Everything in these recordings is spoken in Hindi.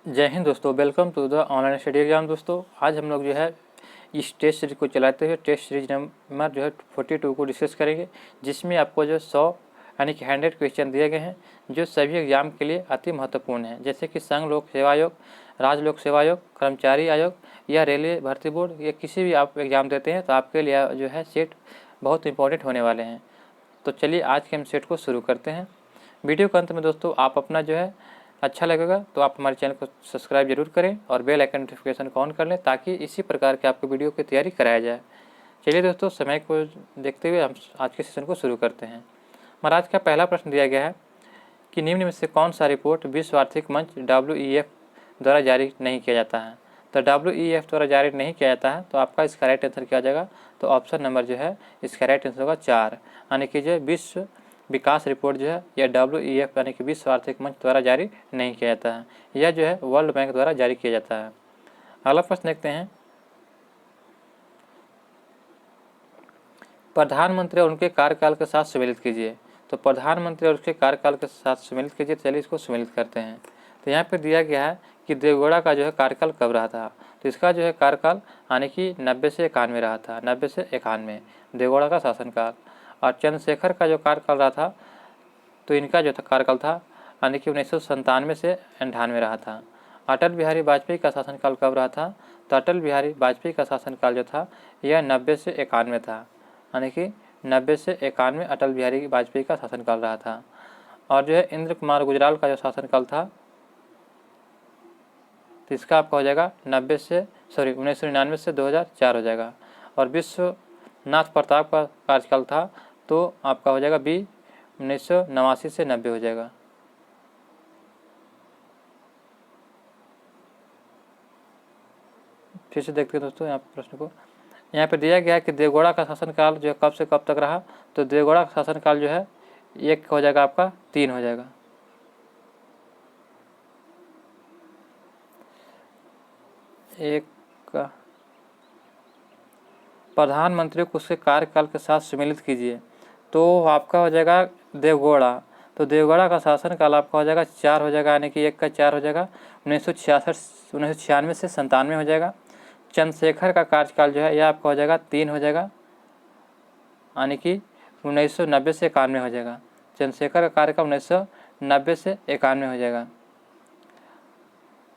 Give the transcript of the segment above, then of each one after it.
जय हिंद दोस्तों, welcome to the online study exam. दोस्तों आज हम लोग जो है इस टेस्ट सीरीज को चलाते हुए टेस्ट सीरीज नंबर जो है 42 को डिस्कस करेंगे, जिसमें आपको जो 100 यानी कि 100 क्वेश्चन दिए गए हैं जो सभी एग्जाम के लिए अति महत्वपूर्ण है, जैसे कि संघ लोक सेवा आयोग, राज्य लोक सेवा आयोग, कर्मचारी आयोग या रेलवे भर्ती बोर्ड या किसी भी आप एग्ज़ाम देते हैं तो आपके लिए जो है सेट बहुत इंपॉर्टेंट होने वाले हैं। तो चलिए आज के हम सेट को शुरू करते हैं। वीडियो के अंत में दोस्तों आप अपना जो है अच्छा लगेगा तो आप हमारे चैनल को सब्सक्राइब जरूर करें और बेल आइकन नोटिफिकेशन को ऑन कर लें ताकि इसी प्रकार के आपको वीडियो की तैयारी कराया जाए। चलिए दोस्तों, समय को देखते हुए हम आज के सेशन को शुरू करते हैं। हमारा आज का पहला प्रश्न दिया गया है कि निम्न में से कौन सा रिपोर्ट विश्व आर्थिक मंच WEF द्वारा जारी नहीं किया जाता है। तो WEF द्वारा जारी नहीं किया जाता है तो आपका इसका राइट आंसर क्या हो जाएगा, तो ऑप्शन नंबर जो है इसका राइट आंसर होगा 4, यानी कि जो विश्व विकास रिपोर्ट जो है यह WEF यानी कि विश्व आर्थिक मंच द्वारा जारी नहीं किया जाता है, यह जो है वर्ल्ड बैंक द्वारा जारी किया जाता है। अगला प्रश्न देखते हैं, प्रधानमंत्री और उनके कार्यकाल के साथ सम्मिलित कीजिए। तो प्रधानमंत्री और उसके कार्यकाल के साथ सम्मिलित कीजिए। चलिए इसको सम्मिलित करते हैं। तो यहाँ पर दिया गया है कि देवगौड़ा का जो है कार्यकाल कब रहा था। तो इसका जो है कार्यकाल यानी कि 90 से 91 रहा था, 90 से 91 देवगौड़ा का शासनकाल। और चंद्रशेखर का जो कार्यकाल रहा था तो इनका जो था कार्यकाल था यानी कि 1997 से 98 रहा था। अटल बिहारी वाजपेयी का शासनकाल कब रहा था। तो अटल बिहारी वाजपेयी का शासनकाल जो था यह 90 से 91 था, यानी कि 90 से 91 अटल बिहारी वाजपेयी का शासनकाल रहा था। और जो है इंद्र कुमार गुजराल का जो शासनकाल था तो इसका आपका हो जाएगा 1999 से 2004 हो जाएगा। और विश्वनाथ प्रताप का कार्यकाल था तो आपका हो जाएगा 1989 से 90 हो जाएगा। फिर से देखते हैं दोस्तों यहाँ प्रश्न को। यहाँ पे दिया गया है कि देवगौड़ा का शासनकाल जो है कब से कब तक रहा। तो देवगौड़ा का शासनकाल जो है एक हो जाएगा आपका 3 हो जाएगा। एक का प्रधानमंत्री को उसके कार्यकाल के साथ सम्मिलित कीजिए। तो आपका हो जाएगा देवगौड़ा। तो देवगौड़ा का शासनकाल आपका हो जाएगा 4 हो जाएगा, यानी कि 1 का 4 हो जाएगा। 1996 से 97 हो जाएगा। चंद्रशेखर का कार्यकाल जो है यह आपका हो जाएगा 3 हो जाएगा, यानी कि 1990 से 91 हो जाएगा। चंद्रशेखर का कार्यकाल 1990 से 91 हो जाएगा।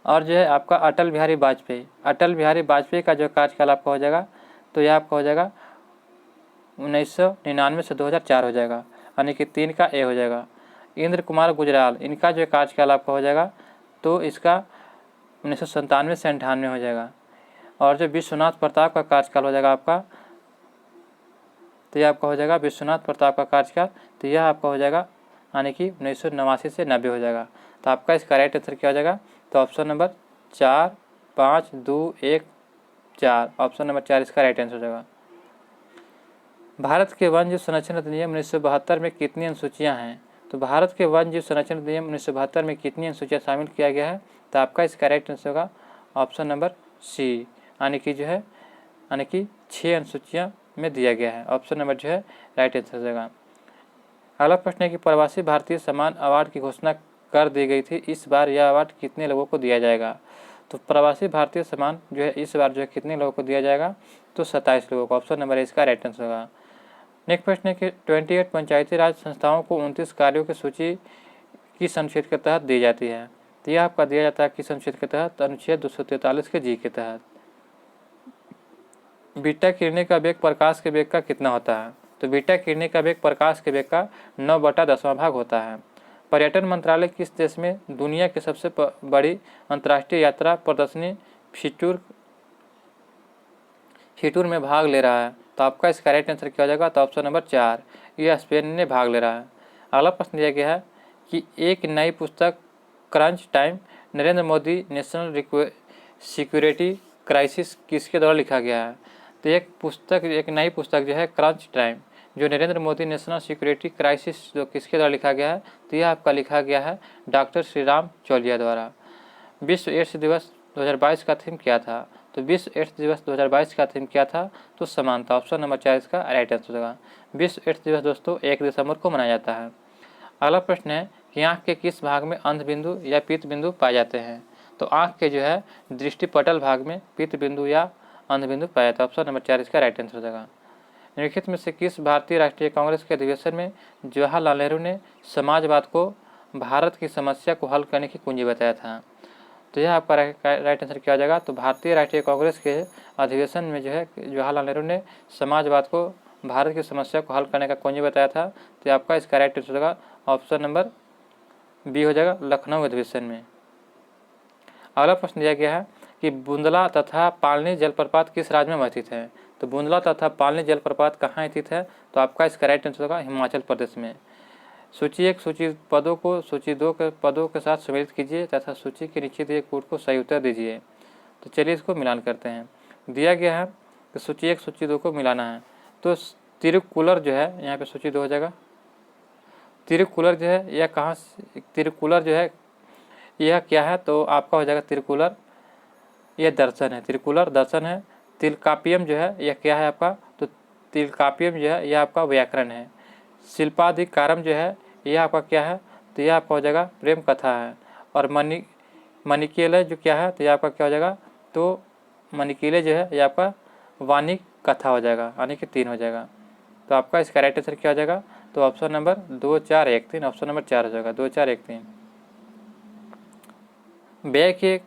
और जो है आपका अटल बिहारी वाजपेयी का जो कार्यकाल आपका हो जाएगा तो यह आपका हो जाएगा 1999 से 2004 हो जाएगा, यानी कि 3 का ए हो जाएगा। इंद्र कुमार गुजराल इनका जो कार्यकाल आपका हो जाएगा तो इसका 1997 से 98 हो जाएगा। और जो विश्वनाथ प्रताप का कार्यकाल हो जाएगा आपका तो यह आपका हो जाएगा विश्वनाथ प्रताप का कार्यकाल, तो यह आपका हो जाएगा यानी कि 1989 से 90 हो जाएगा। तो आपका इसका राइट आंसर क्या हो जाएगा, तो ऑप्शन नंबर 4, 5, 2, 1, 4, ऑप्शन नंबर 4 इसका राइट आंसर हो जाएगा। भारत के वन्य जीव संरक्षण अधिनियम 1972 में कितनी अनुसूचियाँ हैं। तो भारत के वन्य जीव संरक्षण अधिनियम 1972 में कितनी अनुसूचियाँ शामिल किया गया है। तो आपका इसका राइट आंसर होगा ऑप्शन नंबर सी, यानी कि जो है यानी कि 6 अनुसूचियाँ में दिया गया है। ऑप्शन नंबर जो है राइट आंसर हो जाएगा। अगला प्रश्न है कि प्रवासी भारतीय सम्मान अवार्ड की घोषणा कर दी गई थी, इस बार यह अवार्ड कितने लोगों को दिया जाएगा। तो प्रवासी भारतीय सम्मान जो है इस बार जो है कितने लोगों को दिया जाएगा, तो 27 लोगों को। ऑप्शन नंबर इसका राइट आंसर होगा। नेक्स्ट प्रश्न है कि 28 पंचायती राज संस्थाओं को 29 कार्यों की सूची किस अनुच्छेद के तहत दी जाती है। तो यह आपका दिया जाता है किस अनुच्छेद के तहत, अनुच्छेद 243 के जी के तहत। बीटा किरणें का वेग प्रकाश के वेग का कितना होता है। तो बीटा किरणें का वेग प्रकाश के वेग का 9/10 भाग होता है। पर्यटन मंत्रालय किस देश में दुनिया की सबसे बड़ी अंतर्राष्ट्रीय यात्रा प्रदर्शनी फिटूर में भाग ले रहा है। तो आपका इसका राइट आंसर क्या हो जाएगा, तो ऑप्शन नंबर 4 यह स्पेन ने भाग ले रहा है। अगला प्रश्न दिया गया है कि एक नई पुस्तक crunch time Narendra Modi national security crisis किसके द्वारा लिखा गया है। तो एक नई पुस्तक जो है क्रंच टाइम जो Narendra Modi national security crisis जो किसके द्वारा लिखा गया है, तो यह आपका लिखा गया है डॉक्टर श्रीराम चौलिया द्वारा। विश्व एड्स दिवस 2022 का थीम क्या था। तो विश्व एड्स दिवस 2022 का थीम क्या था, तो समानता। ऑप्शन नंबर 4 इसका राइट आंसर होगा। विश्व एड्स दिवस दोस्तों 1 दिसंबर को मनाया जाता है। अगला प्रश्न है कि आँख के किस भाग में अंध बिंदु या पीत बिंदु पाए जाते हैं। तो आँख के जो है दृष्टि पटल भाग में पित्त बिंदु या अंध बिंदु पाया जाता है। ऑप्शन नंबर 4 इसका राइट आंसर हो जाएगा। निम्नलिखित में से किस भारतीय राष्ट्रीय कांग्रेस के अधिवेशन में जवाहरलाल नेहरू ने समाजवाद को भारत की समस्या को हल करने की कुंजी बताया था? तो यह आपका राइट आंसर क्या हो जाएगा? तो भारतीय राष्ट्रीय कांग्रेस के अधिवेशन में जो है जवाहरलाल नेहरू ने समाजवाद को भारत की समस्या को हल करने का कुंजी बताया था। तो आपका इसका राइट आंसर होगा ऑप्शन नंबर बी हो जाएगा, लखनऊ अधिवेशन में। अगला प्रश्न दिया गया है कि बुंदला तथा पालनी जलप्रपात किस राज्य में स्थित है? तो बुंदला तथा पालनी जलप्रपात कहाँ स्थित है? तो आपका इसका राइट आंसर होगा हिमाचल प्रदेश में। सूची 1 सूची पदों को सूची 2 के पदों के साथ सम्मिलित कीजिए तथा सूची के नीचे दिए कोड को सही उत्तर दीजिए। तो चलिए इसको मिलान करते हैं। दिया गया है कि सूची 1 सूची 2 को मिलाना है। तो तिरुक्कुलर जो है यहाँ पे सूची 2 हो जाएगा। तिरुक्कुलर जो है यह कहाँ, तिरुक्कुलर जो है यह क्या है? तो आपका हो जाएगा तिरुक्कुलर, यह दर्शन है, तिरुक्कुलर दर्शन है। तिलकापियम जो है यह क्या है आपका? तो तिलकापियम जो है यह आपका व्याकरण है। शिल्पाधिकारम जो है यह आपका क्या है? तो यह आपका हो जाएगा प्रेम कथा है। और मणिकेलय जो क्या है? तो यह आपका क्या हो जाएगा? तो मणिकेलय जो है यह आपका वाणी कथा हो जाएगा, यानी कि 3 हो जाएगा। तो आपका इसका राइट आंसर क्या हो जाएगा? तो ऑप्शन नंबर 2 4 1 3, ऑप्शन नंबर 4 हो जाएगा, 2 4 1 3। व्यय के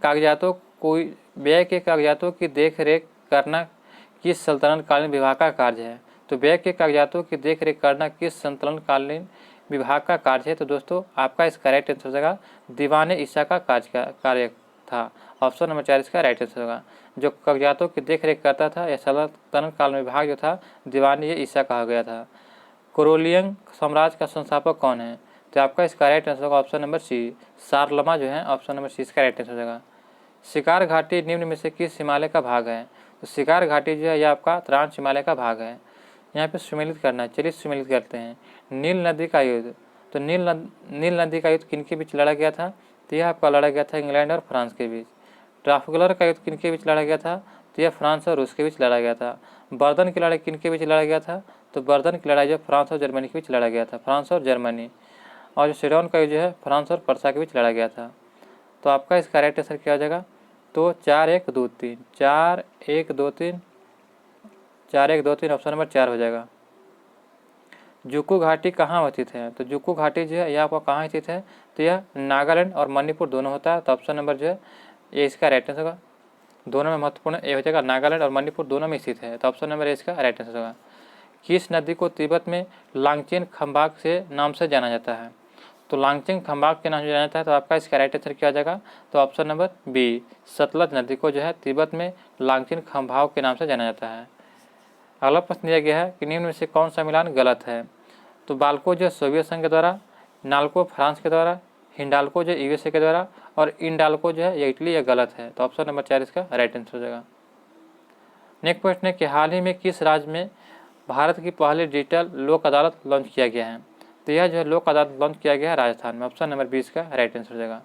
कागजातों की देखरेख करना किस सल्तनतकालीन विभाग का कार्य है? तो व्यय के कागजातों की देखरेख करना किस सल्तनतकालीन विभाग का कार्य है? तो दोस्तों आपका इसका राइट आंसर हो जाएगा दीवान ईसा का कार्य था। ऑप्शन नंबर 4 इसका राइट आंसर होगा। जो कागजातों की देखरेख करता था यह सल्तनत काल में विभाग जो था दीवान ईसा कहा गया था। कोरोलियन साम्राज्य का संस्थापक कौन है? तो आपका इसका राइट आंसर होगा ऑप्शन नंबर सी, शारलमा जो है, ऑप्शन नंबर सी इसका राइट आंसर हो जाएगा। शिकार घाटी निम्न में से किस हिमालय का भाग है? तो शिकार घाटी जो है यह आपका ट्रांस हिमालय का भाग है। यहाँ पे सम्मिलित करना है, चलिए सम्मिलित करते हैं। नील नदी का युद्ध, तो नील नदी का युद्ध किन के बीच लड़ा गया था? तो यह आपका लड़ा गया था इंग्लैंड और फ्रांस के बीच। ट्राफलगर का युद्ध किन के बीच लड़ा गया था? तो यह फ्रांस और रूस के बीच लड़ा गया था। बर्दन की लड़ाई किन के बीच लड़ा गया था? तो बर्दन की लड़ाई जो फ्रांस और जर्मनी के बीच लड़ा गया था, फ्रांस और जर्मनी। और जो सिडोन का युद्ध जो है फ्रांस और पर्सा के बीच लड़ा गया था। तो आपका इसका राइट आंसर क्या हो जाएगा? तो 4 1 2 3, 4 1 2 3, 4 1 2 3, ऑप्शन नंबर 4 हो जाएगा। जुकू घाटी कहाँ स्थित है? तो जुकू घाटी जो है यह आपका कहाँ स्थित है? तो यह नागालैंड और मणिपुर दोनों होता है। तो ऑप्शन नंबर जो है ये इसका राइट आंसर होगा। दोनों में महत्वपूर्ण ए हो जाएगा, नागालैंड और मणिपुर दोनों में स्थित है। तो ऑप्शन नंबर ए इसका राइट आंसर होगा। किस नदी को तिब्बत में लांगचेन खंबाक से नाम से जाना जाता है? तो लांगचेन खंबाक के नाम से जाना जाता है। तो आपका इसका राइट आंसर क्या हो जाएगा? तो ऑप्शन नंबर बी, सतलज नदी को जो है तिब्बत में लांगचेन खंबाक के नाम से जाना जाता है। अगला प्रश्न दिया गया है कि निम्न में से कौन सा मिलान गलत है? तो बाल्को जो सोवियत संघ के द्वारा, नाल्को फ्रांस के द्वारा, हिंडाल्को जो यूएसए के द्वारा और इंडाल्को जो है ये इटली, ये गलत है। तो ऑप्शन नंबर 4 इसका राइट आंसर हो जाएगा। नेक्स्ट प्रश्न है कि हाल ही में किस राज्य में भारत की पहली डिजिटल लोक अदालत लॉन्च किया गया है? तो यह जो है लोक अदालत लॉन्च किया गया है राजस्थान में। ऑप्शन नंबर 20 का राइट आंसर हो जाएगा।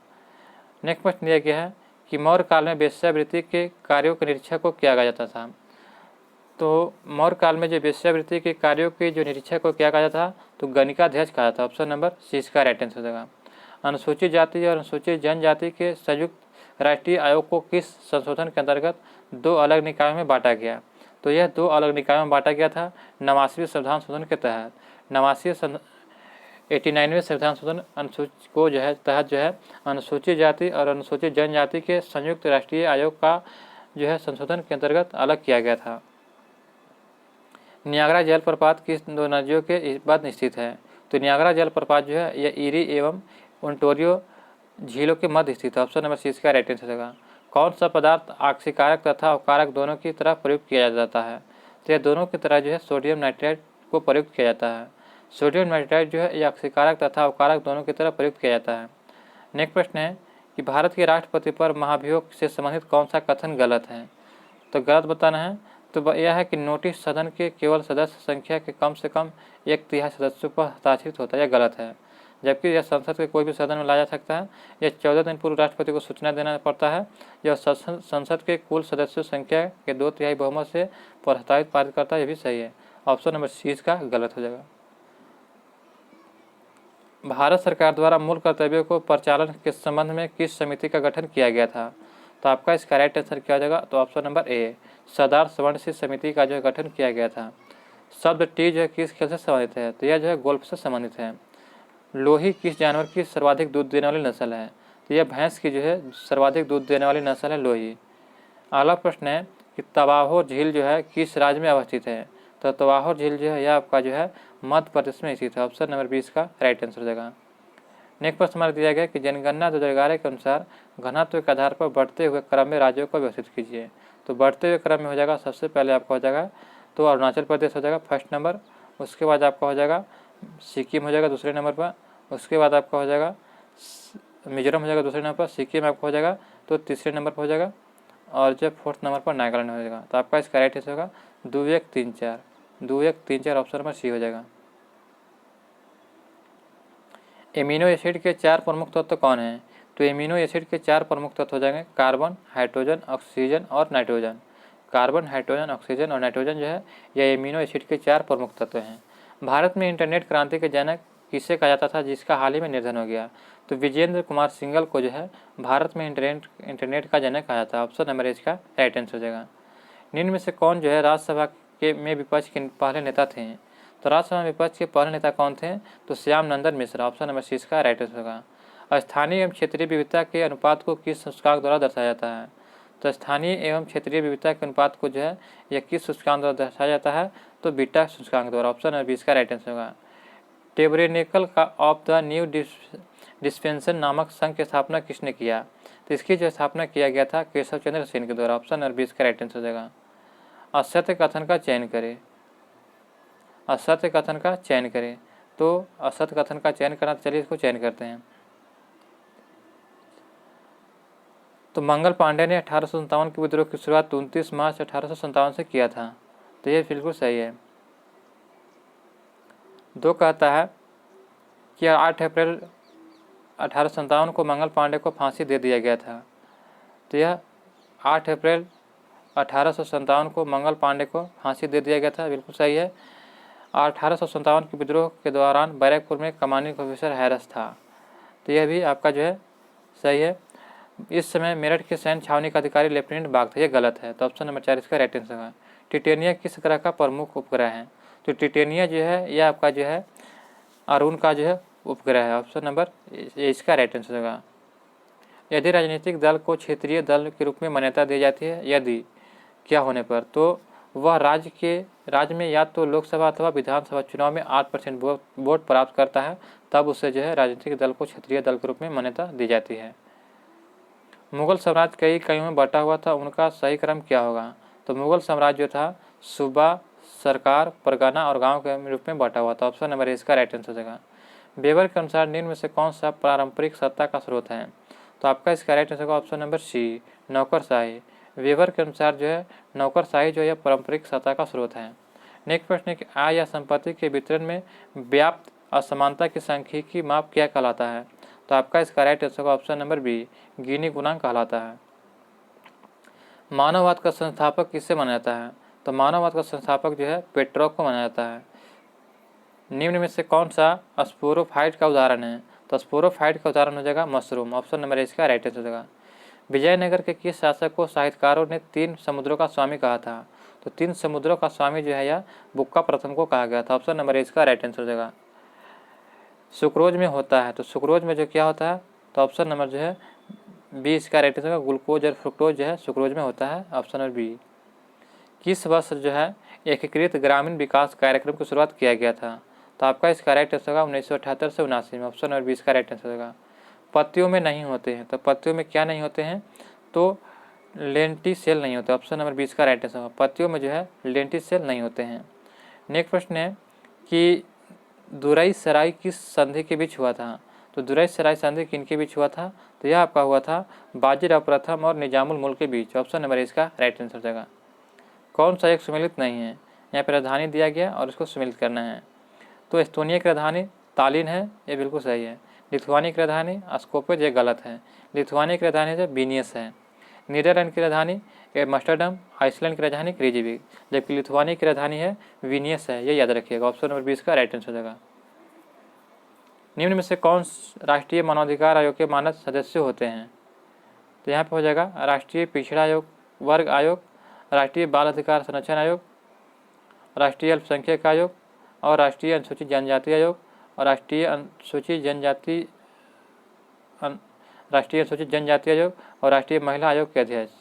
नेक्स्ट प्रश्न दिया गया है कि मौर्य काल में वेश्यावृत्ति के कार्यों के निरीक्षक को किया गया जाता था? तो मौर्य काल में जो वेश्यावृत्ति के कार्यों के जो निरीक्षक को क्या कहा जाता था? तो गणिकाध्यक्ष कहा जाता। ऑप्शन नंबर सी इसका राइट आंसर हो जाएगा। अनुसूचित जाति और अनुसूचित जनजाति के संयुक्त राष्ट्रीय आयोग को किस संशोधन के अंतर्गत 2 अलग निकायों में बांटा गया? तो यह 2 अलग निकायों में बांटा गया था 89वें संविधान शोधन के तहत। 89वें संविधान शोधन अनुसूचित को जो है तहत जो है अनुसूचित जाति और अनुसूचित जनजाति के संयुक्त राष्ट्रीय आयोग का जो है संशोधन के अंतर्गत अलग किया गया था। नियाग्रा जलप्रपात किस 2 नदियों के मध्य स्थित है? तो नियाग्रा जलप्रपात जो है यह ईरी एवं ओंटारियो झीलों के मध्य स्थित है। ऑप्शन नंबर सी इसका राइट आंसर होगा। कौन सा पदार्थ ऑक्सीकारक तथा अपकारक दोनों की तरह प्रयुक्त किया जाता है? तो यह दोनों की तरह जो है सोडियम नाइट्राइड को प्रयुक्त किया जाता है। सोडियम नाइट्राइड जो है यह ऑक्सीकारक तथा अपकारक दोनों की तरह प्रयुक्त किया जाता है। नेक्स्ट प्रश्न है कि भारत के राष्ट्रपति पर महाभियोग से संबंधित कौन सा कथन गलत है? तो गलत बताना है। तो यह है कि नोटिस सदन के केवल सदस्य संख्या के कम से कम 1/3 सदस्यों पर हस्ताक्षरित होता है, यह गलत है। जबकि यह संसद के कोई भी सदन में लाया जा सकता है। यह 14 दिन पूर्व राष्ट्रपति को सूचना देना पड़ता है। यह संसद के कुल सदस्यों संख्या के 2/3 बहुमत से प्रस्तावित पारित करता है, यह भी सही है। ऑप्शन नंबर सी इसका गलत हो जाएगा। भारत सरकार द्वारा मूल कर्तव्यों को परिचालन के संबंध में किस समिति का गठन किया गया था? तो आपका इसका राइट आंसर क्या हो जाएगा? तो ऑप्शन नंबर ए, सरदार स्वर्ण समिति का जो है गठन किया गया था। शब्द टी जो है किस खेल से संबंधित है? तो यह जो है गोल्फ से संबंधित है। लोही किस जानवर की सर्वाधिक दूध देने वाली नस्ल है? तो यह भैंस की जो है सर्वाधिक दूध देने वाली नस्ल है लोही। अगला प्रश्न है कि तवाहोर झील जो है किस राज्य में अवस्थित है? तो तवाहोर झील जो है यह आपका जो है मध्य प्रदेश में स्थित है। ऑप्शन नंबर 20 का राइट आंसर हो जाएगा। नेक्स्ट प्रश्न हमारा दिया गया कि जनगणना 2011 के अनुसार घनत्व के आधार पर बढ़ते हुए क्रम में राज्यों को व्यवस्थित कीजिए। तो बढ़ते हुए क्रम में हो जाएगा, सबसे पहले आपका हो जाएगा तो अरुणाचल प्रदेश हो जाएगा फर्स्ट नंबर, उसके बाद आपका हो जाएगा सिक्किम हो जाएगा दूसरे नंबर पर, उसके बाद आपका हो जाएगा मिजोरम हो जाएगा दूसरे नंबर पर, सिक्किम आपका हो जाएगा तो तीसरे नंबर पर हो जाएगा, और जो फोर्थ नंबर पर नागालैंड हो जाएगा। तो आपका इसका राइट आंसर होगा 2 1 3 4, 2 1 3 4 ऑप्शन नंबर सी हो जाएगा। एमिनो एसिड के 4 प्रमुख तत्व कौन हैं? तो एमिनो एसिड के 4 प्रमुख तत्व हो जाएंगे कार्बन, हाइड्रोजन, ऑक्सीजन और नाइट्रोजन। कार्बन, हाइड्रोजन, ऑक्सीजन और नाइट्रोजन जो है यह एमिनो एसिड के 4 प्रमुख तत्व हैं। भारत में इंटरनेट क्रांति के जनक किसे कहा जाता था जिसका हाल ही में निधन हो गया? तो विजेंद्र कुमार सिंघल को जो है भारत में इंटरनेट का जनक कहा जाता है। ऑप्शन नंबर इसका राइट आंसर हो जाएगा। निम्न में से कौन जो है राज्यसभा के में विपक्ष के पहले नेता थे? तो राज्यसभा में विपक्ष के पहले नेता कौन थे? तो Shyam Nandan Mishra. Option number C इसका राइट आंसर होगा। स्थानीय एवं क्षेत्रीय विविधता के अनुपात को किस सूचकांक द्वारा दर्शाया जाता है? तो स्थानीय एवं क्षेत्रीय विविधता के अनुपात को जो है यह किस सूचकांक द्वारा दर्शाया जाता है? तो बीटा सूचकांक द्वारा। ऑप्शन नंबर 20 का राइट आंसर होगा। टेबरेनेकल का ऑफ द न्यू डिस्पेंसन नामक संघ की स्थापना किसने किया? तो इसकी जो स्थापना किया गया था केशव चंद्र सेन के द्वारा। ऑप्शन नंबर 20 का राइट आंसर हो जाएगा। असत्य कथन का चयन करें। असत्य कथन का चयन करें। तो असत्य कथन का चयन करना, चलिए इसको चयन करते हैं। तो मंगल पांडे ने 1857 के विद्रोह की शुरुआत 29 मार्च 1857 से किया था। तो ये बिल्कुल सही है। 2 कहता है कि 8 अप्रैल 1857 को मंगल पांडे को फांसी दे दिया गया था। तो यह 8 अप्रैल 1857 को मंगल पांडे को फांसी दे दिया गया था, बिल्कुल सही है। 1857 के विद्रोह के दौरान बैरकपुर में कमांडिंग ऑफिसर हैरस था। तो यह भी आपका जो है सही है। इस समय मेरठ के सैन्य छावनी का अधिकारी लेफ्टिनेंट बाग था, यह गलत है। तो ऑप्शन नंबर 4 इसका राइट आंसर है। टिटेनिया किस ग्रह का प्रमुख उपग्रह है? तो टिटेनिया जो है यह आपका जो है अरुण का जो है उपग्रह है। ऑप्शन नंबर इसका राइट आंसर होगा। यदि राजनीतिक दल को क्षेत्रीय दल के रूप में मान्यता दी जाती है, यदि क्या होने पर? तो वह राज्य में या तो लोकसभा अथवा विधानसभा चुनाव में 8% वोट प्राप्त करता है, तब उसे जो है राजनीतिक दल को क्षेत्रीय दल के रूप में मान्यता दी जाती है। मुगल साम्राज्य कई इकाइयों में बटा हुआ था, उनका सही क्रम क्या होगा? तो मुगल साम्राज्य जो था सूबा, सरकार, परगना और गांव के रूप में बटा हुआ था। ऑप्शन नंबर इसका राइट आंसर हो जाएगा। वेबर के अनुसार निम्न में से कौन सा पारंपरिक सत्ता का स्रोत है? तो आपका इसका राइट आंसर होगा ऑप्शन नंबर सी, नौकरशाही। वेबर के अनुसार जो है नौकरशाही जो है पारंपरिक सत्ता का स्रोत है। नेक्स्ट प्रश्न है कि आय या संपत्ति के वितरण में व्याप्त असमानता की सांख्यिकी माप क्या कहलाता है? तो आपका इसका राइट आंसर होगा ऑप्शन नंबर बी, गिनी गुणांक कहलाता है। मानववाद का संस्थापक किससे माना जाता है? तो मानववाद का संस्थापक जो है पेट्रोव को माना जाता है। निम्न में से कौन सा स्पोरोफाइट का उदाहरण है? तो स्पोरोफाइट का उदाहरण हो जाएगा मशरूम। ऑप्शन नंबर इसका राइट आंसर हो जाएगा। विजयनगर के किस शासक को साहित्यकारों ने 3 समुद्रों का स्वामी कहा था? तो 3 समुद्रों का स्वामी जो है यह बुक्का प्रथम को कहा गया था। ऑप्शन नंबर इसका राइट आंसर हो जाएगा। सुक्रोज में होता है, तो सुक्रोज में जो क्या होता है? तो ऑप्शन नंबर जो है बी इसका राइट आंसर होगा। ग्लूकोज और फ्रुक्टोज जो है सुक्रोज में होता है। Option number B. किस वर्ष जो है एकीकृत ग्रामीण विकास कार्यक्रम की शुरुआत किया गया था? तो आपका इसका राइट आंसर होगा 1978 से 79 में। ऑप्शन नंबर 20 का राइट आंसर होगा। पत्तियों में नहीं होते हैं, तो पत्तियों में क्या नहीं होते हैं? तो लेंटिसेल नहीं होते। ऑप्शन नंबर 20 का राइट आंसर होगा। पत्तियों में जो है लेंटिसेल नहीं होते हैं। नेक्स्ट प्रश्न है कि दुरई सराय किस संधि के बीच हुआ था? तो दुरई सराय संधि किनके बीच हुआ था? तो यह आपका हुआ था बाजीराव प्रथम और निजामुल मुल्क के बीच। ऑप्शन नंबर इसका राइट आंसर हो जाएगा। कौन सा एक सुमेलित नहीं है? यहाँ पर राजधानी दिया गया और इसको सुमेलित करना है। तो एस्तोनिया की राजधानी तालिन है, ये बिल्कुल सही है। लिथुआनिया की राजधानी स्कोपेज, ये गलत है। लिथुआनिया की राजधानी जो विनियस है। नीदरलैंड की राजधानी एम्स्टर्डम, आइसलैंड की राजधानी रेयकजाविक, जबकि लिथुआनिया की राजधानी है विनियस है, ये याद रखिएगा। ऑप्शन नंबर 20 का राइट आंसर हो जाएगा। निम्न में से कौन राष्ट्रीय मानवाधिकार आयोग के मानद सदस्य होते हैं? तो यहाँ पे हो जाएगा राष्ट्रीय पिछड़ा आयोग वर्ग आयोग, राष्ट्रीय बाल अधिकार संरक्षण आयोग, राष्ट्रीय अल्पसंख्यक आयोग और राष्ट्रीय अनुसूचित जनजाति आयोग और राष्ट्रीय अनुसूचित जनजाति आयोग और राष्ट्रीय महिला आयोग के अध्यक्ष।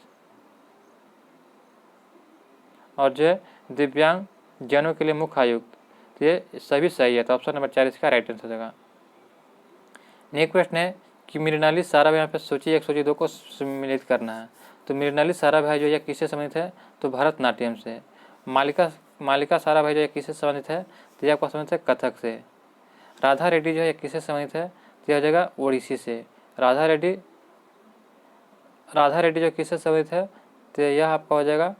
और जो है दिव्यांग जनों के लिए मुख्य आयुक्त। तो ये सभी सही है, तो ऑप्शन नंबर 4 इसका राइट आंसर हो जाएगा। नेक्स्ट प्रश्न है कि मृणाली साराभाई, यहाँ पे सूची 1 सूची 2 को सम्मिलित करना है। तो मृणाली साराभाई जो है किससे संबंधित है? तो भरतनाट्यम से। मालिका साराभाई जो है किससे संबंधित है? तो यह आपका संबंधित है कथक से। राधा रेड्डी जो है किससे संबंधित है? तो यह हो जाएगा ओडिसी से। राधा रेड्डी जो किससे संबंधित है? तो यह आपका हो जाएगा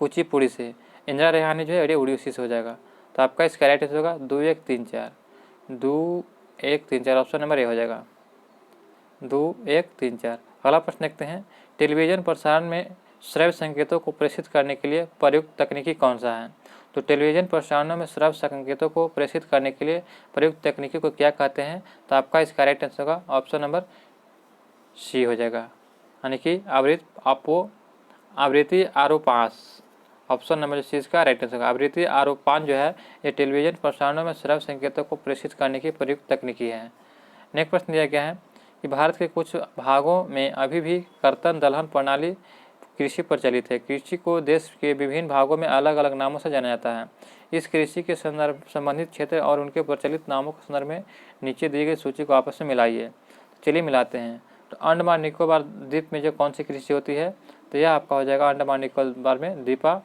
कुचिपुड़ी से। इंदिरा रेहानी जो है ये ओडिसी से हो जाएगा। तो आपका इसका राइट आंसर होगा 2 1 3 4 2 1 3 4, ऑप्शन नंबर ए हो जाएगा 2 1 3 4। अगला प्रश्न देखते हैं, टेलीविजन प्रसारण में श्रव्य संकेतों को प्रेषित करने के लिए प्रयुक्त तकनीकी कौन सा है? तो टेलीविजन प्रसारणों में श्रव्य संकेतों को प्रेषित करने के लिए प्रयुक्त तकनीकी को क्या कहते हैं? तो आपका इसका राइट आंसर होगा ऑप्शन नंबर सी हो जाएगा, यानी कि आवृत्ति आरोपांश। ऑप्शन नंबर सी इसका राइट आंसर होगा। आवृत्ति आरोपांश जो है ये टेलीविजन प्रसारणों में श्रव्य संकेतों को प्रेषित करने की प्रयुक्त तकनीकी है। नेक्स्ट प्रश्न दिया गया है कि भारत के कुछ भागों में अभी भी कर्तन दलहन प्रणाली कृषि प्रचलित है। कृषि को देश के विभिन्न भागों में अलग अलग नामों से जाना जाता है। इस कृषि के संबंधित क्षेत्र और उनके प्रचलित नामों के संदर्भ में नीचे दी गई सूची को आपस में मिलाइए। चलिए मिलाते हैं। तो अंडमान निकोबार द्वीप में जो कौन सी कृषि होती है? तो यह आपका हो जाएगा अंडमान निकोबार में दीपा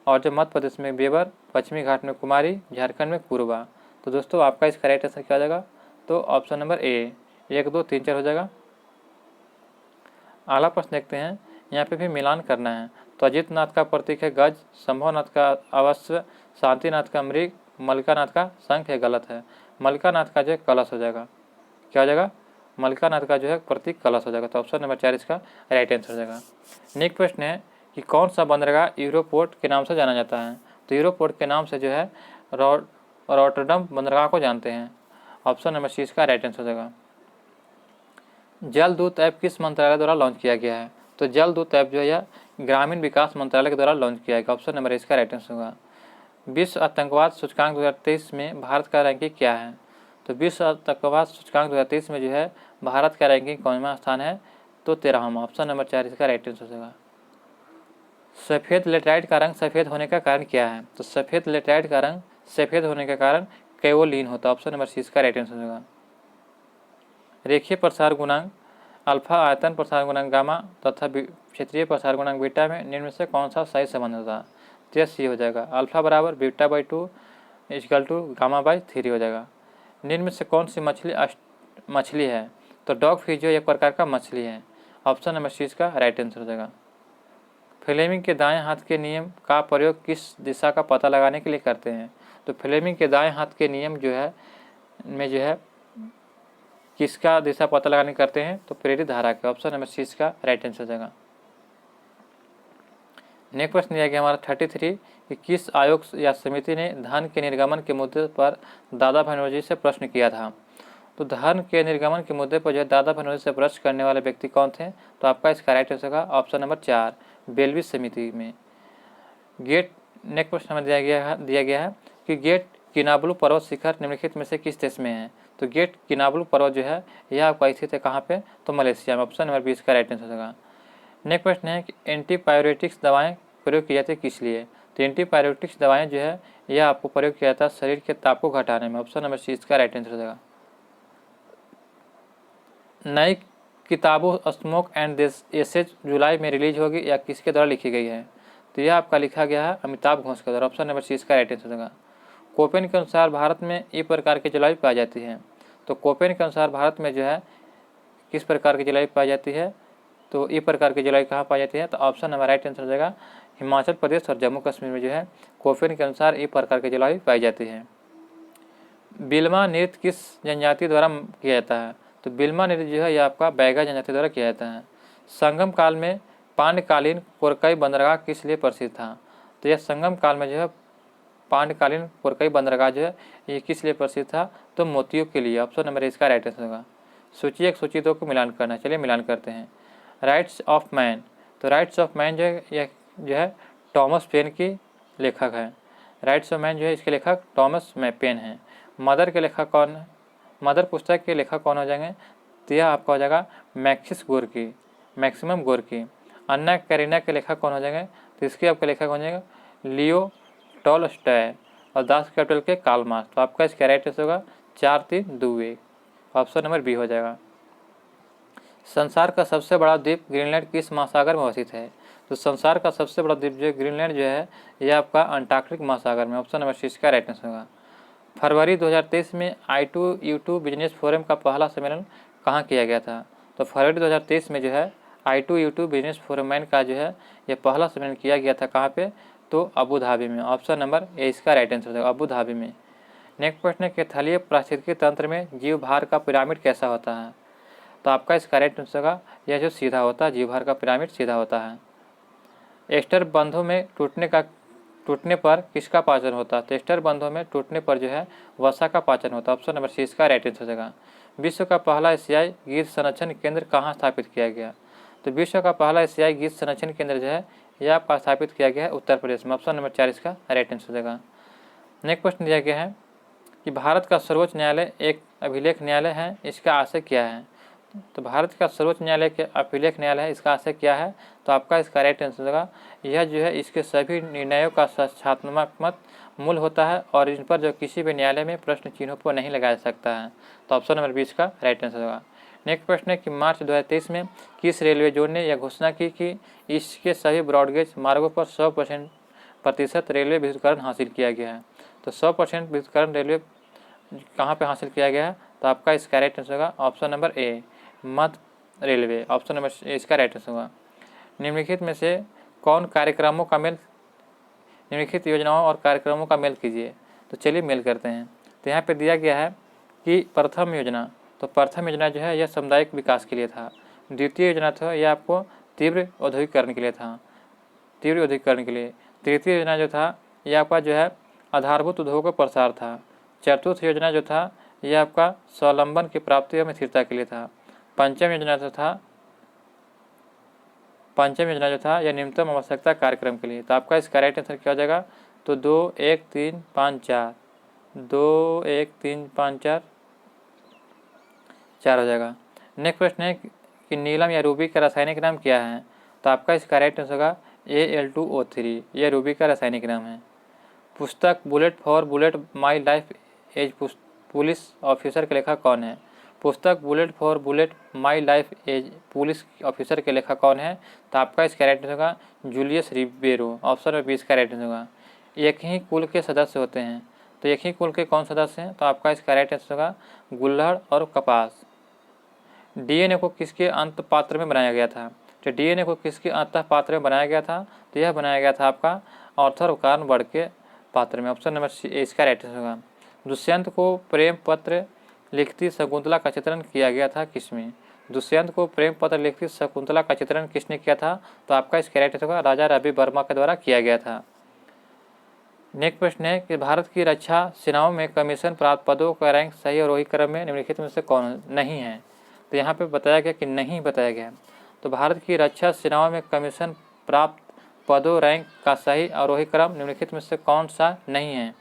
और जो मध्य प्रदेश में बेबर, पश्चिमी घाट में कुमारी, झारखंड में पूर्वा। तो दोस्तों आपका इसका राइट आंसर क्या हो जाएगा? तो ऑप्शन नंबर ए 1 2 3 4 हो जाएगा। अगला प्रश्न देखते हैं, यहाँ पे भी मिलान करना है। तो अजित नाथ का प्रतीक है गज, संभवनाथ का अवश्य, शांतिनाथ का मृग, मल्लिकानाथ का शंख है गलत है। मल्लिकानाथ का जो है कलश हो जाएगा। क्या हो जाएगा? मल्लिकानाथ का जो है प्रतीक कलश हो जाएगा। तो ऑप्शन नंबर 4 इसका राइट आंसर हो जाएगा। नेक्स्ट प्रश्न है कि कौन सा बंदरगाह यूरोपोर्ट के नाम से जाना जाता है? तो यूरोपोर्ट के नाम से जो है रॉटरडम बंदरगाह को जानते हैं। ऑप्शन नंबर सी इसका राइट आंसर हो जाएगा। जल दूत ऐप किस मंत्रालय द्वारा लॉन्च किया गया है? तो जल दूत ऐप जो है ग्रामीण विकास मंत्रालय के द्वारा लॉन्च किया गया। ऑप्शन नंबर इसका राइट आंसर होगा। विश्व आतंकवाद सूचकांक 2023 में भारत का रैंकिंग क्या है? तो विश्व आतंकवाद सूचकांक 2023 में जो है भारत का रैंकिंग कौनवा स्थान है? तो 13वां। ऑप्शन नंबर 4 इसका राइट आंसर हो जाएगा। सफ़ेद लेटराइट का रंग सफ़ेद होने का कारण क्या है? तो सफ़ेद लेटराइट का रंग सफ़ेद होने का कारण केवोलिन होता है। ऑप्शन नंबर सी इसका राइट आंसर होगा। रेखीय प्रसार गुणांक अल्फा, आयतन प्रसार गुणांक गामा तथा क्षेत्रीय प्रसार गुणांक बीटा में निम्न में से कौन सा सही संबंध होता है? तो सी हो जाएगा। अल्फा बराबर beta by 2 equal to gamma by 3 हो जाएगा। निम्न में से कौन सी मछली है? तो डॉग फिश जो एक प्रकार का मछली है। ऑप्शन नंबर सी इसका राइट आंसर हो जाएगा। फ्लेमिंग के दाएं हाथ के नियम का प्रयोग किस दिशा का पता लगाने के लिए करते हैं? तो फ्लेमिंग के दाएं हाथ के नियम जो है किसका दिशा पता लगाने करते हैं? तो प्रेरित धारा के। ऑप्शन नंबर सी इसका राइट आंसर हो जाएगा। नेक्स्ट प्रश्न दिया गया हमारा 33 कि किस आयोग या समिति ने धन के निर्गमन के मुद्दे पर दादा भाई नौरोजी से प्रश्न किया था? तो धन के निर्गमन के मुद्दे पर जो है दादा भाई नौरोजी से प्रश्न करने वाले व्यक्ति कौन थे? तो आपका इसका राइट आंसर होगा ऑप्शन नंबर 4 बेलवी समिति में। नेक्स्ट प्रश्न हमें दिया गया है कि गेट किनाबलू पर्वत शिखर निम्नलिखित में से किस देश में है? तो गेट किनाबलू पर्वत जो है यह आपका स्थित है कहाँ पे? तो मलेशिया में। ऑप्शन नंबर 20 का राइट आंसर होगा। नेक्स्ट प्रश्न है कि एंटीपायरेटिक्स दवाएं प्रयोग की जाती है किस लिए? तो एंटीपायरेटिक्स दवाएं जो है यह आपको प्रयोग किया जाता है शरीर के ताप को घटाने में। ऑप्शन नंबर सी इसका राइट आंसर हो जाएगा। नई किताबों स्मोक एंड एसेज जुलाई में रिलीज होगी या किसके द्वारा लिखी गई है? तो यह आपका लिखा गया है अमिताभ घोष के द्वारा। ऑप्शन नंबर सी इसका राइट आंसर होगा। कोपेन के अनुसार भारत में ई प्रकार की जलवायु पाई जाती है। तो कोपेन के अनुसार भारत में जो है किस प्रकार की जलवायु पाई जाती है? तो ई प्रकार की जलवायु कहाँ पाई जाती है? तो ऑप्शन नंबर राइट आंसर हो जाएगा हिमाचल प्रदेश और जम्मू कश्मीर में जो है कोपेन के अनुसार ई प्रकार की जलवायु पाई जाती है। बिल्मा नृत्य किस जनजाति द्वारा किया जाता है? तो बिल्मा नृत्य जो है यह आपका बैगा जनजाति द्वारा किया जाता है। संगम काल में पांड्यकालीन कोरकई बंदरगाह किस लिए प्रसिद्ध था? तो यह संगम काल में जो है पांडकालीन कोरकई बंदरगाह जो है ये किस लिए प्रसिद्ध था? तो मोतियों के लिए। ऑप्शन नंबर इसका राइट आंसर होगा। सूची 1 सूची 2 को मिलान करना। चलिए मिलान करते हैं। राइट्स ऑफ मैन, तो राइट्स ऑफ मैन जो है यह जो है टॉमस पेन की लेखक है। राइट्स ऑफ मैन जो है इसके लेखक टॉमस पेन हैं। मदर के लेखक कौन है? मदर पुस्तक के लेखक कौन हो जाएंगे? तो यह आपका हो जाएगा मैक्सिमम गोर्की। अन्ना कैरिना के लेखक कौन हो जाएंगे? तो इसके आपके लेखक हो जाएगा लियो टॉलस्टॉय। और दास कैपिटल के कार्ल मार्क्स। तो आपका इसका राइट आंसर होगा 4, 3, 2, 1। ऑप्शन नंबर बी हो जाएगा। संसार का सबसे बड़ा द्वीप ग्रीनलैंड किस महासागर में अवस्थित है? तो संसार का सबसे बड़ा द्वीप जो ग्रीनलैंड जो है यह आपका अंटार्कटिक महासागर में। ऑप्शन नंबर सी इसका राइट आंसर होगा। फरवरी 2023 में I2U2 बिजनेस फोरम का पहला सम्मेलन कहाँ किया गया था? तो फरवरी 2023 में जो है I2U2 बिजनेस फोरम का जो है ये पहला सम्मेलन किया गया था कहाँ पे? तो अबू धाबी में। ऑप्शन नंबर ए इसका राइट आंसर होगा, अबू धाबी में। नेक्स्ट प्रश्न है कि थलीय पारिस्थितिकी तंत्र में जीव भार का पिरामिड कैसा होता है? तो आपका इसका राइट आंसर होगा यह जो सीधा होता है, जीव भार का पिरामिड सीधा होता है। एस्टर बंधों में टूटने पर किसका पाचन होता है? तो एस्टर बंधों में टूटने पर जो है वसा का पाचन होता है। ऑप्शन नंबर सी इसका राइट आंसर हो जाएगा। विश्व का पहला एशियाई गीत संरक्षण केंद्र कहाँ स्थापित किया गया? तो विश्व का पहला एशियाई गीत संरक्षण केंद्र जो है यह आपका स्थापित किया गया है उत्तर प्रदेश में। ऑप्शन नंबर 4 इसका राइट आंसर हो जाएगा। नेक्स्ट प्रश्न दिया गया है कि भारत का सर्वोच्च न्यायालय एक अभिलेख न्यायालय है, इसका आशय क्या है? तो भारत का सर्वोच्च न्यायालय के अभिलेख न्यायालय है, इसका आशय क्या है? तो आपका इसका राइट आंसर होगा यह जो है इसके सभी निर्णयों का साक्ष्यात्मक मूल्य होता है और इन पर जो किसी भी न्यायालय में प्रश्न चिन्हों पर नहीं लगाया जा सकता है। तो ऑप्शन नंबर 20 का राइट आंसर होगा। नेक्स्ट प्रश्न है कि मार्च 2023 में किस रेलवे जोन ने यह घोषणा की कि इसके सभी ब्रॉडगेज मार्गों पर 100% रेलवे विद्युतीकरण हासिल किया गया है? तो 100% विद्युतीकरण रेलवे कहाँ पे हासिल किया गया है? तो आपका इसका राइट आंसर होगा option number A Madhya railway. Option number इसका राइट आंसर होगा। निम्नलिखित में से कौन कार्यक्रमों का मेल निम्नलिखित योजनाओं और कार्यक्रमों का मेल कीजिए? तो चलिए मेल करते हैं। तो यहाँ पे दिया गया है कि प्रथम योजना, तो प्रथम योजना जो है यह सामुदायिक विकास के लिए था। द्वितीय योजना था यह आपको तीव्र औद्योगिकरण के लिए था, तीव्र औद्योगिकरण के लिए। तृतीय योजना जो था यह आपका जो है आधारभूत उद्योगों का प्रसार था। चतुर्थ योजना जो था यह आपका स्वावलंबन की प्राप्ति एवं स्थिरता के लिए था। पंचम योजना जो था यह न्यूनतम आवश्यकता कार्यक्रम के लिए। तो आपका इसका राइट आंसर क्या हो जाएगा? तो 2, 1, 3, 5, 4 2, 1, 3, 5, 4 हो जाएगा। नेक्स्ट प्रश्न है कि नीलम या रूबी का रासायनिक नाम क्या है? तो आपका इसका राइट आंसर होगा Al2O3, यह रूबी का रासायनिक नाम है। पुस्तक bullet for bullet my life as police officer के लेखक कौन है? पुस्तक bullet for bullet my life as police officer के लेखक कौन है? तो आपका इसका राइट आंसर होगा जूलियस रिबेरो। ऑप्शन नंबर 20 का राइट आंसर होगा। एक ही कुल के सदस्य होते हैं, तो एक ही कुल के कौन सदस्य हैं? तो आपका इसका राइट आंसर होगा गुल्लड़ और कपास। डीएनए को किसके अंत पात्र में बनाया गया था? तो डीएनए को किसके अंत पात्र में बनाया गया था? तो यह बनाया गया था आपका ऑर्थर कार्न वर्ड के पात्र में। ऑप्शन नंबर इसका राइट आंसर होगा। दुष्यंत को प्रेम पत्र लिखती शकुंतला का चित्रण किया गया था किसमें? दुष्यंत को प्रेम पत्र लिखती शकुंतला का चित्रण किसने किया था? तो आपका इसका राइट आंसर होगा राजा रवि वर्मा के द्वारा किया गया था। नेक्स्ट प्रश्न है कि भारत की रक्षा सेनाओं में कमीशन प्राप्त पदों का रैंक सही और वही क्रम में निम्नलिखित में से कौन नहीं है? तो यहाँ पे बताया गया कि नहीं बताया गया। तो भारत की रक्षा सेनाओं में कमीशन प्राप्त पदों रैंक का सही और वही क्रम निम्नलिखित में से कौन सा नहीं है?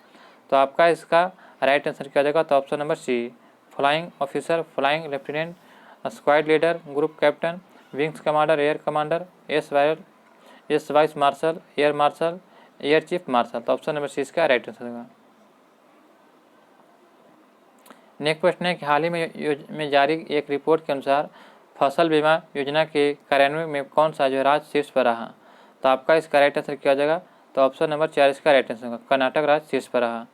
तो आपका इसका राइट आंसर क्या हो जाएगा? तो option number C flying officer, flying lieutenant, squad leader, group captain, wings commander, air commander, air vice marshal, air marshal, air chief marshal. तो ऑप्शन नंबर सी इसका राइट आंसर होगा। नेक्स्ट प्रश्न है कि हाल ही में जारी एक रिपोर्ट के अनुसार फसल बीमा योजना के कार्यान्वयन में कौन सा जो राज्य शीर्ष पर रहा? तो आपका इसका राइट आंसर क्या हो जाएगा? तो ऑप्शन नंबर 4 इसका राइट आंसर होगा, कर्नाटक राज्य शीर्ष पर रहा।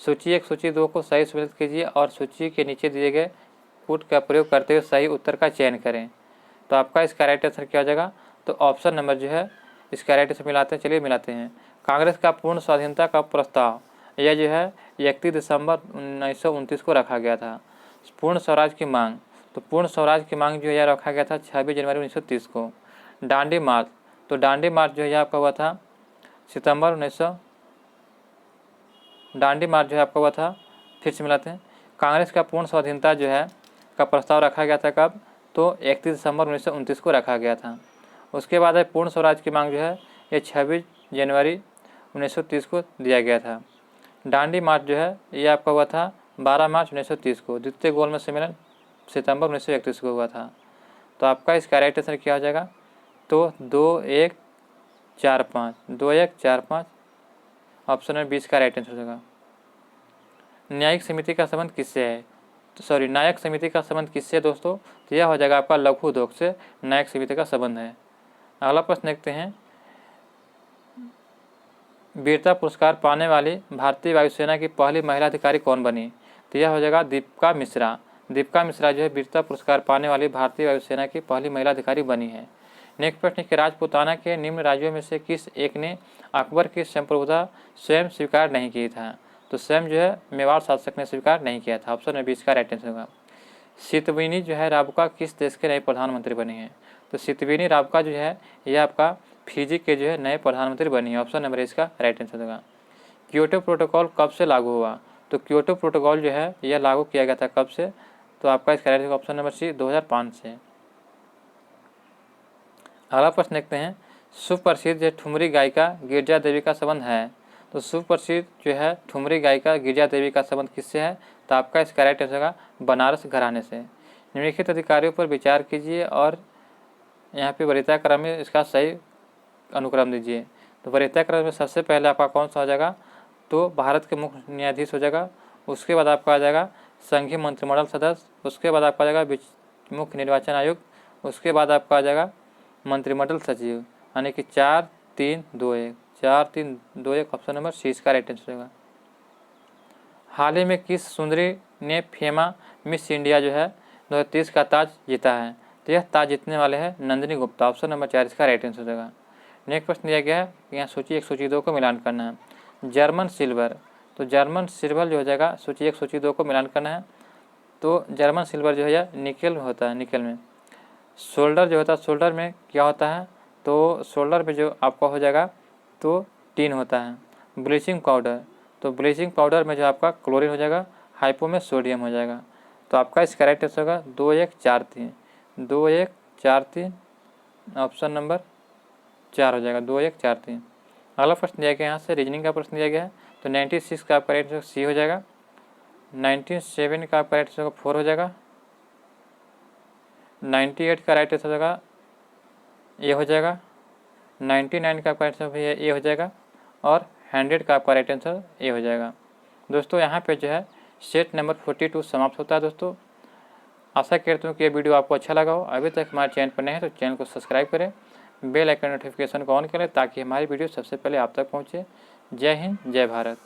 सूची 1 सूची 2 को सही सम्मिलित कीजिए और सूची के नीचे दिए गए पुट का प्रयोग करते हुए सही उत्तर का चयन करें। तो आपका इसका राइट आंसर क्या हो जाएगा? तो ऑप्शन नंबर जो है इसका राइट आंसर मिलाते हैं। चलिए मिलाते हैं। कांग्रेस का पूर्ण स्वाधीनता का प्रस्ताव यह जो है 31 दिसंबर 1929 को रखा गया था। पूर्ण स्वराज की मांग, तो पूर्ण स्वराज की मांग जो है रखा गया था 26 जनवरी 1930 को। डांडी मार्च, तो डांडी मार्च जो है आपका हुआ था सितंबर दांडी मार्च जो है आपका हुआ था, फिर से मिलाते हैं। कांग्रेस का पूर्ण स्वाधीनता जो है का प्रस्ताव रखा गया था कब, तो 31 दिसंबर 1929 को रखा गया था। उसके बाद है पूर्ण स्वराज की मांग जो है ये 26 जनवरी 1930 को दिया गया था। दांडी मार्च जो है ये आपका हुआ था 12 मार्च 1930 को। द्वितीय गोलमेज सम्मेलन सितंबर 1931 को हुआ था। तो आपका इसका राइट आंसर क्या हो जाएगा, तो 2145 ऑप्शन नंबर 20 का राइट आंसर होगा। न्यायिक समिति का संबंध किससे है, तो सॉरी नायक समिति का संबंध किससे है दोस्तों, तो यह हो जाएगा आपका लघु उद्योग से नायक समिति का संबंध है। अगला प्रश्न देखते हैं, वीरता पुरस्कार पाने वाली भारतीय वायुसेना की पहली महिला अधिकारी कौन बनी, तो यह हो जाएगा दीपिका मिश्रा। दीपिका मिश्रा जो है वीरता पुरस्कार पाने वाली भारतीय वायुसेना की पहली महिला अधिकारी बनी है। नेक्स्ट प्रश्न कि राजपूताना के निम्न राज्यों में से किस एक ने अकबर की संप्रभुता स्वयं स्वीकार नहीं की था, तो स्वयं जो है मेवाड़ शासक ने स्वीकार नहीं किया था। ऑप्शन नंबर 20 का राइट आंसर होगा। सितवीनी जो है राबका किस देश के नए प्रधानमंत्री बने हैं, तो सितवीनी राबका जो है यह आपका फिजी के जो है नए प्रधानमंत्री बनी है। ऑप्शन नंबर इसका राइट आंसर होगा। क्योटो प्रोटोकॉल कब से लागू हुआ, तो क्योटो प्रोटोकॉल जो है यह लागू किया गया था कब से, तो आपका इसका राइट ऑप्शन नंबर सी 2005 से। अगला प्रश्न देखते हैं, सुप्रसिद्ध ठुमरी गायिका गिरजा देवी का संबंध है, तो सुप्रसिद्ध जो है ठुमरी गायिका गिरजा देवी का संबंध किससे है, तो आपका इसका राइट आंसर होगा बनारस घराने से। निम्नलिखित अधिकारियों पर विचार कीजिए और यहाँ पे वरीयता क्रम में इसका सही अनुक्रम दीजिए। तो वरीयता क्रम में सबसे पहले आपका कौन सा हो जाएगा, तो भारत के मुख्य न्यायाधीश हो जाएगा। उसके बाद आपका आ जाएगा संघीय मंत्रिमंडल सदस्य। उसके बाद आपका आ जाएगा मुख्य निर्वाचन आयुक्त। उसके बाद आपका आ जाएगा मंत्रिमंडल सचिव, यानी कि 4-3-2-1 ऑप्शन नंबर सी इसका राइट आंसर होगा। हाल ही में किस सुंदरी ने फेमा मिस इंडिया जो है 2030 का ताज जीता है, तो यह ताज जीतने वाले हैं नंदिनी गुप्ता। ऑप्शन नंबर 4 इसका राइट आंसर होगा। नेक्स्ट प्रश्न दिया गया है, यहाँ सूची 1 सूची 2 को मिलान करना है। जर्मन सिल्वर, तो जर्मन सिल्वर जो हो जाएगा सूची 1 सूची 2 को मिलान करना है। तो जर्मन सिल्वर जो है यह निकल में होता है, निकल में। शोल्डर जो होता है, शोल्डर में क्या होता है, तो शोल्डर में जो आपका हो जाएगा तो टीन होता है। ब्लीचिंग पाउडर, तो ब्लीचिंग पाउडर में जो आपका क्लोरीन हो जाएगा, हाइपो में सोडियम हो जाएगा। तो आपका इसका राइट आंसर होगा 2143 ऑप्शन नंबर 4 हो जाएगा 2143। अगला प्रश्न दिया गया यहाँ से रीजनिंग का प्रश्न दिया गया है। तो 96 का आपका राइट आंसर सी हो जाएगा। 97 का आपका राइट आंसर 4 हो जाएगा। 98 का राइट आंसर होगा ए हो जाएगा। 99 का आपका राइट आंसर भी ए हो जाएगा और 100 का आपका राइट आंसर ए हो जाएगा। दोस्तों यहाँ पे जो है सेट नंबर 42 समाप्त होता है। दोस्तों आशा करता हूँ कि ये वीडियो आपको अच्छा लगा हो। अभी तक हमारे चैनल पर नए हैं तो चैनल को सब्सक्राइब करें, बेल आइकन नोटिफिकेशन को ऑन करें ताकि हमारी वीडियो सबसे पहले आप तक पहुँचे। जय हिंद, जय भारत।